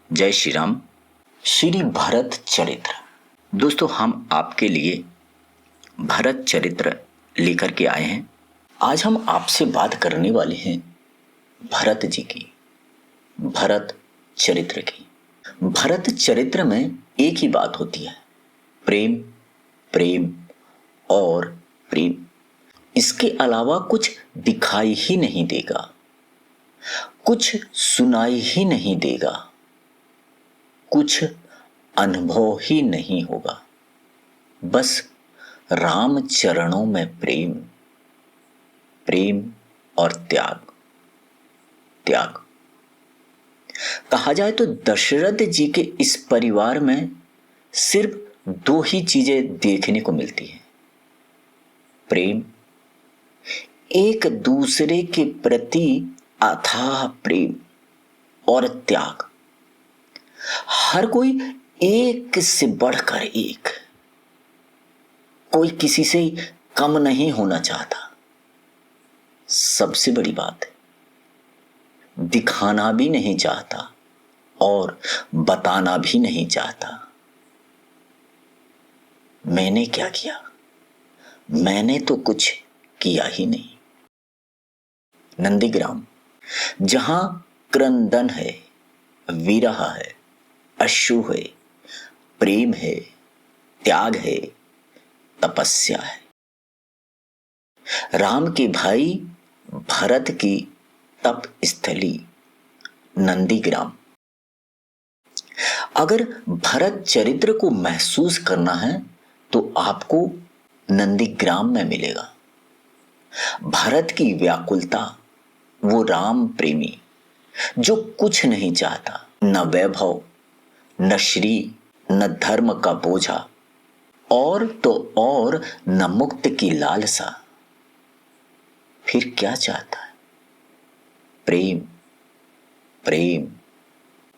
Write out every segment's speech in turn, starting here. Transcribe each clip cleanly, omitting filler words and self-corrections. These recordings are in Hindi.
जय श्री राम। श्री भरत चरित्र। दोस्तों, हम आपके लिए भरत चरित्र लेकर के आए हैं। आज हम आपसे बात करने वाले हैं भरत जी की, भरत चरित्र की। भरत चरित्र में एक ही बात होती है, प्रेम, प्रेम और प्रेम। इसके अलावा कुछ दिखाई ही नहीं देगा, कुछ सुनाई ही नहीं देगा, कुछ अनुभव ही नहीं होगा। बस राम चरणों में प्रेम, प्रेम और त्याग, त्याग। कहा जाए तो दशरथ जी के इस परिवार में सिर्फ दो ही चीजें देखने को मिलती हैं, प्रेम, एक दूसरे के प्रति अथाह प्रेम और त्याग। हर कोई एक से बढ़कर एक, कोई किसी से कम नहीं होना चाहता। सबसे बड़ी बात है, दिखाना भी नहीं चाहता और बताना भी नहीं चाहता। मैंने क्या किया? मैंने तो कुछ किया ही नहीं। नंदीग्राम, जहां क्रंदन है, विरह है, अश्रु है, प्रेम है, त्याग है, तपस्या है। राम के भाई भरत की तप स्थली नंदीग्राम। अगर भरत चरित्र को महसूस करना है तो आपको नंदीग्राम में मिलेगा। भरत की व्याकुलता, वो राम प्रेमी जो कुछ नहीं चाहता, न वैभव, न श्री, न धर्म का बोझा, और तो और न मुक्त की लालसा। फिर क्या चाहता है? प्रेम, प्रेम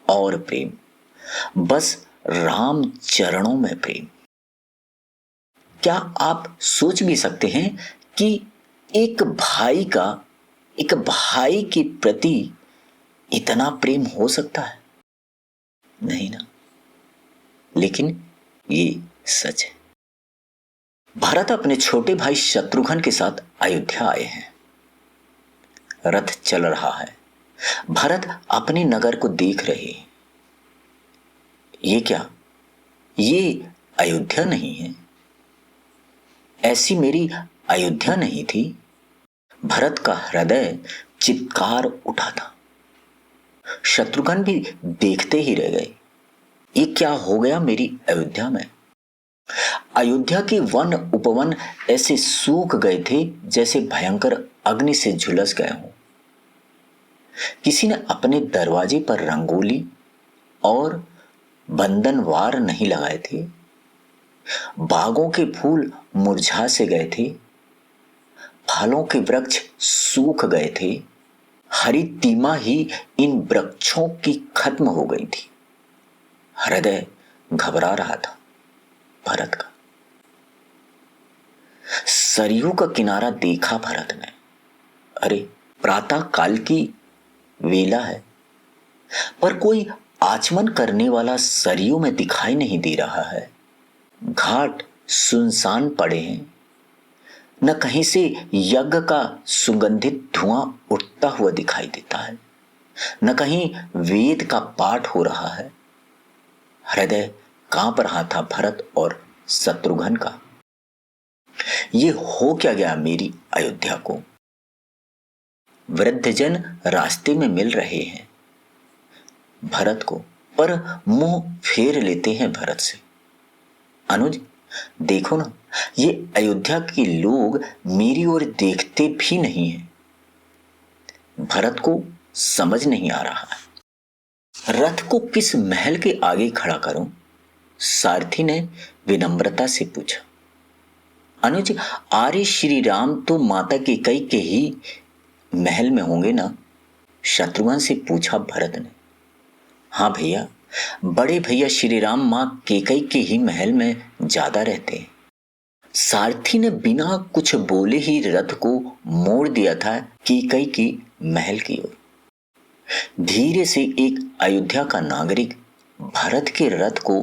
और प्रेम। बस राम चरणों में प्रेम। क्या आप सोच भी सकते हैं कि एक भाई के प्रति इतना प्रेम हो सकता है? नहीं ना। लेकिन ये सच है। भरत अपने छोटे भाई शत्रुघ्न के साथ अयोध्या आए हैं। रथ चल रहा है, भरत अपने नगर को देख रहे हैं। ये क्या? ये अयोध्या नहीं है, ऐसी मेरी अयोध्या नहीं थी। भरत का हृदय चित्कार उठा था। शत्रुघ्न भी देखते ही रह गए। ये क्या हो गया मेरी अयोध्या में? अयोध्या के वन उपवन ऐसे सूख गए थे जैसे भयंकर अग्नि से झुलस गए हों। किसी ने अपने दरवाजे पर रंगोली और बंधनवार नहीं लगाए थे। बागों के फूल मुरझा से गए थे, फलों के वृक्ष सूख गए थे। हरी तीमा ही इन वृक्षों की खत्म हो गई थी। हृदय घबरा रहा था भरत का। सरयू का किनारा देखा भरत ने। अरे, प्रातः काल की वेला है, पर कोई आचमन करने वाला सरयू में दिखाई नहीं दे रहा है। घाट सुनसान पड़े हैं। न कहीं से यज्ञ का सुगंधित धुआं उठता हुआ दिखाई देता है, न कहीं वेद का पाठ हो रहा है। हृदय कांप रहा था भरत और शत्रुघ्न का। ये हो क्या गया मेरी अयोध्या को? वृद्धजन रास्ते में मिल रहे हैं भरत को, पर मुंह फेर लेते हैं भरत से। अनुज, देखो ना, ये अयोध्या के लोग मेरी ओर देखते भी नहीं हैं। भरत को समझ नहीं आ रहा है। रथ को किस महल के आगे खड़ा करूं? सारथी ने विनम्रता से पूछा। अनुज, आर्य श्री राम तो माता कैकेयी के ही महल में होंगे ना? शत्रुघ्न से पूछा भरत ने। हाँ भैया, बड़े भैया श्री राम मां कैकेयी के ही महल में ज्यादा रहते हैं। सारथी ने बिना कुछ बोले ही रथ को मोड़ दिया था कैकेयी की महल की ओर। धीरे से एक अयोध्या का नागरिक भरत के रथ को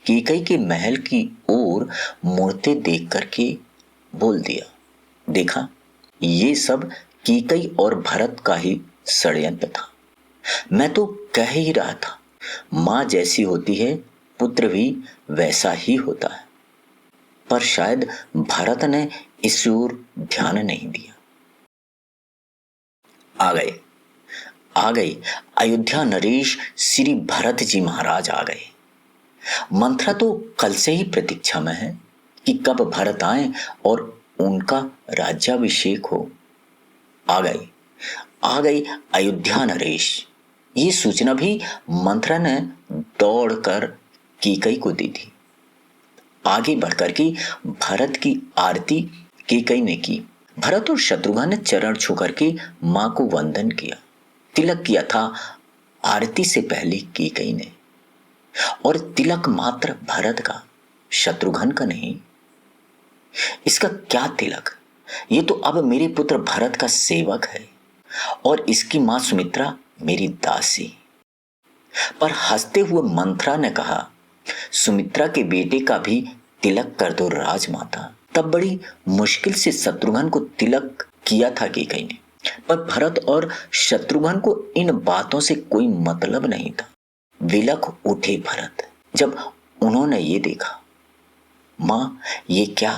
कैकई के महल की ओर मुड़ते देख करके बोल दिया, देखा, ये सब कैकई और भरत का ही षड्यंत्र था। मैं तो कह ही रहा था, मां जैसी होती है पुत्र भी वैसा ही होता है। पर शायद भरत ने इस ओर ध्यान नहीं दिया। आ गए अयोध्या नरेश श्री भरत जी महाराज आ गए। मंथरा तो कल से ही प्रतीक्षा में है कि कब भरत आए और उनका राज्याभिषेक हो। आ गई अयोध्या नरेश। ये सूचना भी मंथरा ने दौड़कर कैकई को दी थी। आगे बढ़कर के भरत की आरती कैकई ने की। भरत और शत्रुघ्न ने चरण छू करके मां को वंदन किया। तिलक किया था आरती से पहले कैकई ने, और तिलक मात्र भरत का, शत्रुघ्न का नहीं। इसका क्या तिलक? ये तो अब मेरे पुत्र भरत का सेवक है और इसकी मां सुमित्रा मेरी दासी। पर हंसते हुए मंथरा ने कहा, सुमित्रा के बेटे का भी तिलक कर दो राजमाता। तब बड़ी मुश्किल से शत्रुघ्न को तिलक किया था कैकई ने, पर भरत और शत्रुघ्न को इन बातों से कोई मतलब नहीं था। विलख उठे भरत जब उन्होंने ये देखा। मां, ये क्या?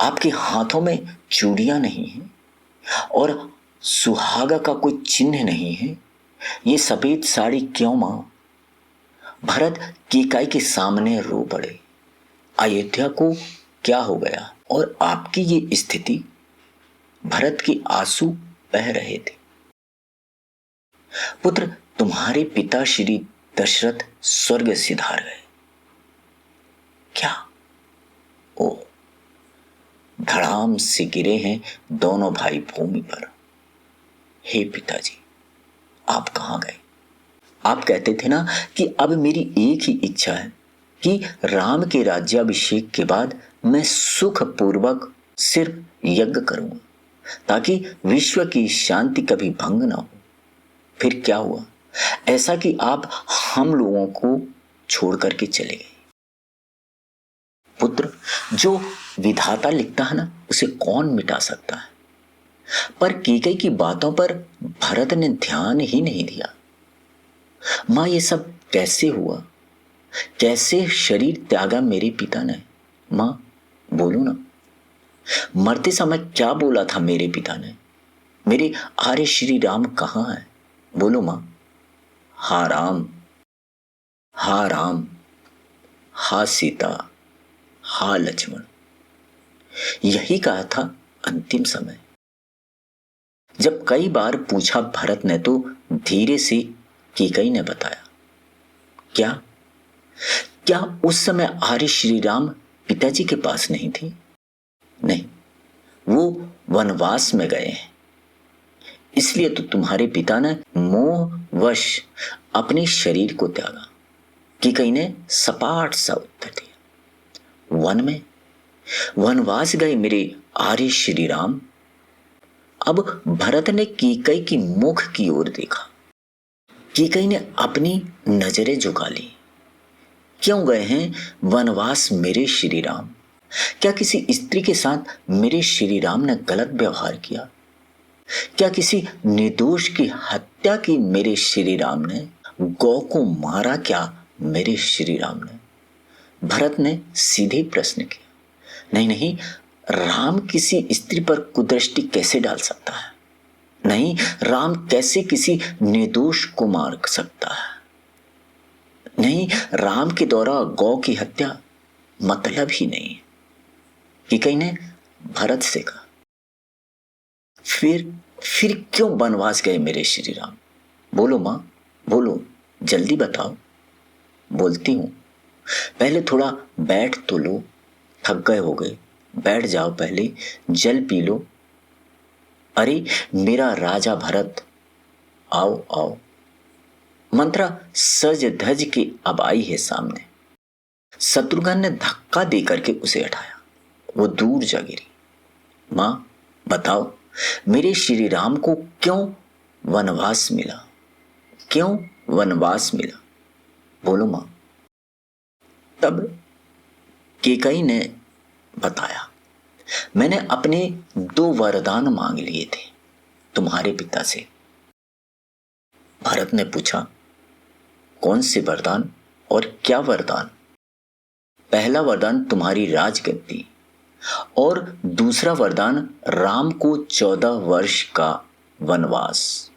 आपके हाथों में चूड़ियां नहीं हैं और सुहागा का कोई चिन्ह नहीं है। ये सफेद साड़ी क्यों मां? भरत कैकई के सामने रो पड़े। अयोध्या को क्या हो गया और आपकी ये स्थिति? भरत के आंसू बह रहे थे। पुत्र, तुम्हारे पिता श्री दशरथ स्वर्ग सिधार गए। क्या? ओ, धड़ाम से गिरे हैं दोनों भाई भूमि पर। हे पिताजी, आप कहां गए? आप कहते थे ना कि अब मेरी एक ही इच्छा है कि राम के राज्याभिषेक के बाद मैं सुख पूर्वक सिर्फ यज्ञ करूंगा ताकि विश्व की शांति कभी भंग ना हो। फिर क्या हुआ ऐसा कि आप हम लोगों को छोड़ करके चले गए? पुत्र, जो विधाता लिखता है ना, उसे कौन मिटा सकता है? पर कैकई की बातों पर भरत ने ध्यान ही नहीं दिया। मां, ये सब कैसे हुआ? कैसे शरीर त्यागा मेरे पिता ने? मां, बोलो ना, मरते समय क्या बोला था मेरे पिता ने? मेरे आर्य श्री राम कहां है? बोलो मां। हा राम, हा राम, हा सीता, हा लक्ष्मण, यही कहा था अंतिम समय। जब कई बार पूछा भरत ने तो धीरे से कैकई ने बताया। क्या उस समय आर्य श्री राम पिताजी के पास नहीं थे? नहीं, वो वनवास में गए हैं। इसलिए तो तुम्हारे पिता ने मोहवश अपने शरीर को त्यागा। कैकई ने सपाट सा उत्तर दिया। वन में वनवास गए मेरे आर्य श्री राम? अब भरत ने कैकई की मुख की ओर देखा। कैकई ने अपनी नजरें झुका ली। क्यों गए हैं वनवास मेरे श्री राम? क्या किसी स्त्री के साथ मेरे श्री राम ने गलत व्यवहार किया? क्या किसी निर्दोष की हत्या की मेरे श्री राम ने? गौ को मारा क्या मेरे श्री राम ने? भरत ने सीधे प्रश्न किया। नहीं, राम किसी स्त्री पर कुदृष्टि कैसे डाल सकता है? नहीं, राम कैसे किसी निर्दोष को मार सकता है? नहीं, राम के द्वारा गौ की हत्या मतलब ही नहीं। कैकई ने भरत से कहा। फिर क्यों वनवास गए मेरे श्री राम? बोलो मां, बोलो, जल्दी बताओ। बोलती हूं, पहले थोड़ा बैठ तो लो, थक गए हो गए, बैठ जाओ, पहले जल पी लो। अरे मेरा राजा भरत, आओ आओ। मंत्रा सज धज के अब आई है सामने। शत्रुघ्न ने धक्का देकर के उसे हटाया। वो दूर जा गिरी। मां, बताओ, मेरे श्री राम को क्यों वनवास मिला? क्यों वनवास मिला, बोलो मां। तब केकई ने बताया, मैंने अपने 2 वरदान मांग लिए थे तुम्हारे पिता से। भरत ने पूछा, कौन से वरदान और क्या वरदान? पहला वरदान तुम्हारी राजगद्दी और दूसरा वरदान राम को 14 वर्ष का वनवास।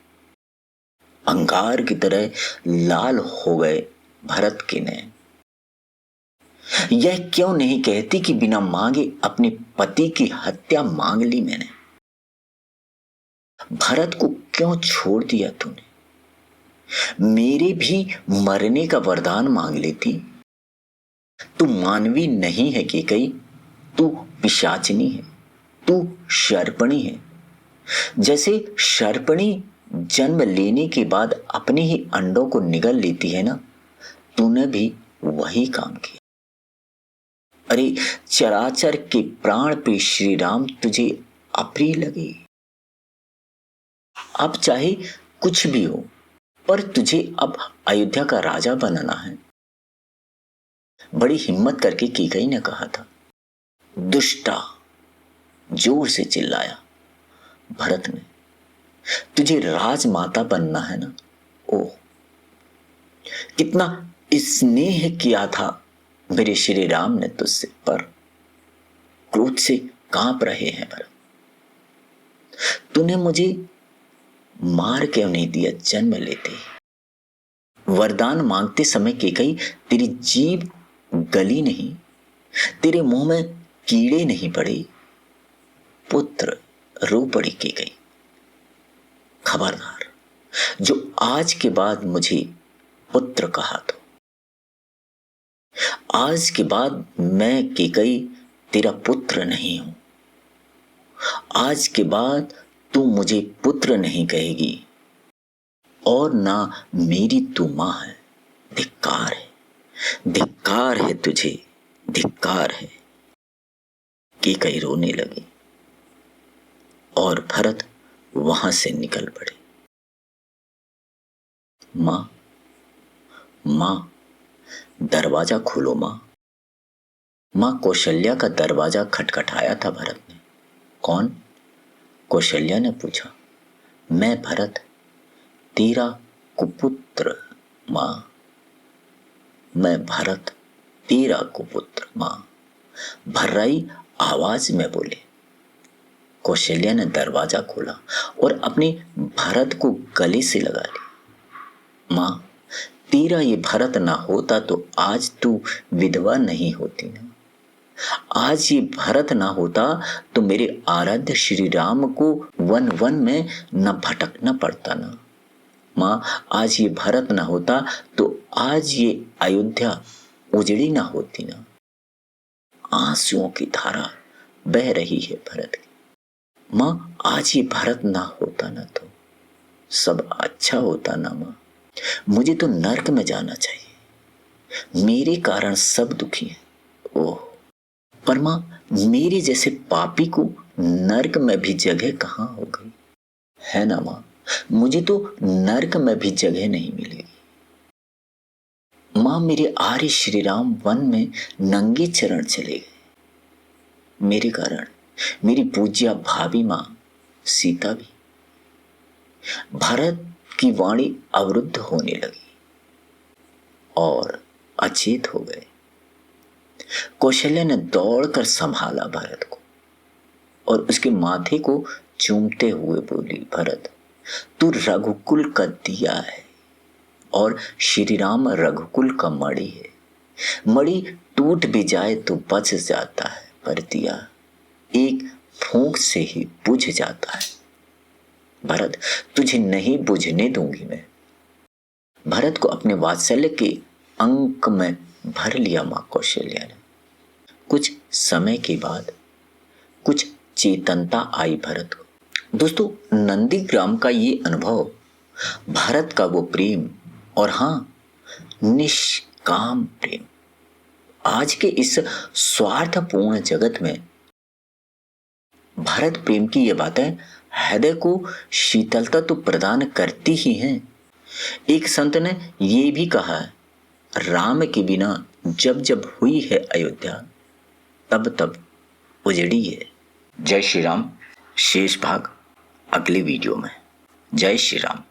अंगार की तरह लाल हो गए भरत के नयन। यह क्यों नहीं कहती कि बिना मांगे अपने पति की हत्या मांग ली मैंने? भरत को क्यों छोड़ दिया तूने? मेरे भी मरने का वरदान मांग लेती। तू मानवी नहीं है केकई, तू पिशाचिनी है, तू शर्पणी है। जैसे शर्पणी जन्म लेने के बाद अपने ही अंडों को निगल लेती है ना, तूने भी वही काम किया। अरे चराचर के प्राण पे श्री राम तुझे अप्रिय लगे। अब चाहे कुछ भी हो, पर तुझे अब अयोध्या का राजा बनना है। बड़ी हिम्मत करके केकई ने कहा था। दुष्टा, जोर से चिल्लाया भरत ने, तुझे राजमाता बनना है ना? ओह, कितना स्नेह किया था मेरे श्री राम ने तुझसे, पर क्रोध से कांप रहे हैं भरत। तूने मुझे मार क्यों नहीं दिया जन्म लेते? वरदान मांगते समय केकई तेरी जीभ गली नहीं, तेरे मुंह में कीड़े नहीं पड़े? पुत्र, रो पड़ी केकई। खबरदार, जो आज के बाद मुझे पुत्र कहा तो आज के बाद मैं केकई तेरा पुत्र नहीं हूं। आज के बाद तू मुझे पुत्र नहीं कहेगी और ना मेरी तू मां है। धिक्कार है, धिक्कार है तुझे, धिक्कार है। केकई रोने लगी और भरत वहां से निकल पड़े। मां, मां, दरवाजा खोलो मां। मां कौशल्या का दरवाजा खटखटाया था भरत ने। कौन? कौशल्या ने पूछा। मैं भरत, तेरा कुपुत्र मां। मैं भरत, तेरा कुपुत्र मां, भर्राई आवाज में बोले। कौशल्या ने दरवाजा खोला और अपने भरत को गले से लगा लिया। मां, तेरा ये भरत ना होता तो आज तू विधवा नहीं होती ना। आज ये भरत ना होता तो मेरे आराध्य श्री राम को वन वन में न भटकना पड़ता ना। मां, आज ये भरत ना होता तो आज ये अयोध्या उजड़ी ना होती ना। आंसुओं की धारा बह रही है भरत की। मां, आज ये भरत ना होता ना तो सब अच्छा होता ना मां। मुझे तो नर्क में जाना चाहिए, मेरे कारण सब दुखी हैं। ओह, पर मां, मेरे जैसे पापी को नर्क में भी जगह कहां हो गई है ना मां? मुझे तो नर्क में भी जगह नहीं मिलेगी। मां, मेरे आर्य श्री राम वन में नंगे चरण चले गए। मेरे कारण मेरी पूज्या भाभी मां सीता भी। भरत की वाणी अवरुद्ध होने लगी और अचेत हो गए। कौशल्या ने दौड़कर संभाला भरत को और उसके माथे को चूमते हुए बोली, भरत, तू रघुकुल का दिया है और श्री राम रघुकुल का मणि है। मणि टूट भी जाए तो बच जाता है, पर दिया एक फूंक से ही बुझ जाता है। भरत, तुझे नहीं बुझने दूंगी मैं। भरत को अपने वात्सल्य के अंक में भर लिया मां कौशल्या ने। कुछ समय के बाद कुछ चेतनता आई भरत को। दोस्तों, नंदीग्राम का ये अनुभव, भारत का वो प्रेम, और हाँ, निष्काम प्रेम, आज के इस स्वार्थपूर्ण जगत में भारत प्रेम की ये बातें हृदय को शीतलता तो प्रदान करती ही हैं, एक संत ने ये भी कहा है, राम के बिना जब जब हुई है अयोध्या, तब तब उजड़ी है। जय श्री राम। शेष भाग अगले वीडियो में। जय श्री राम।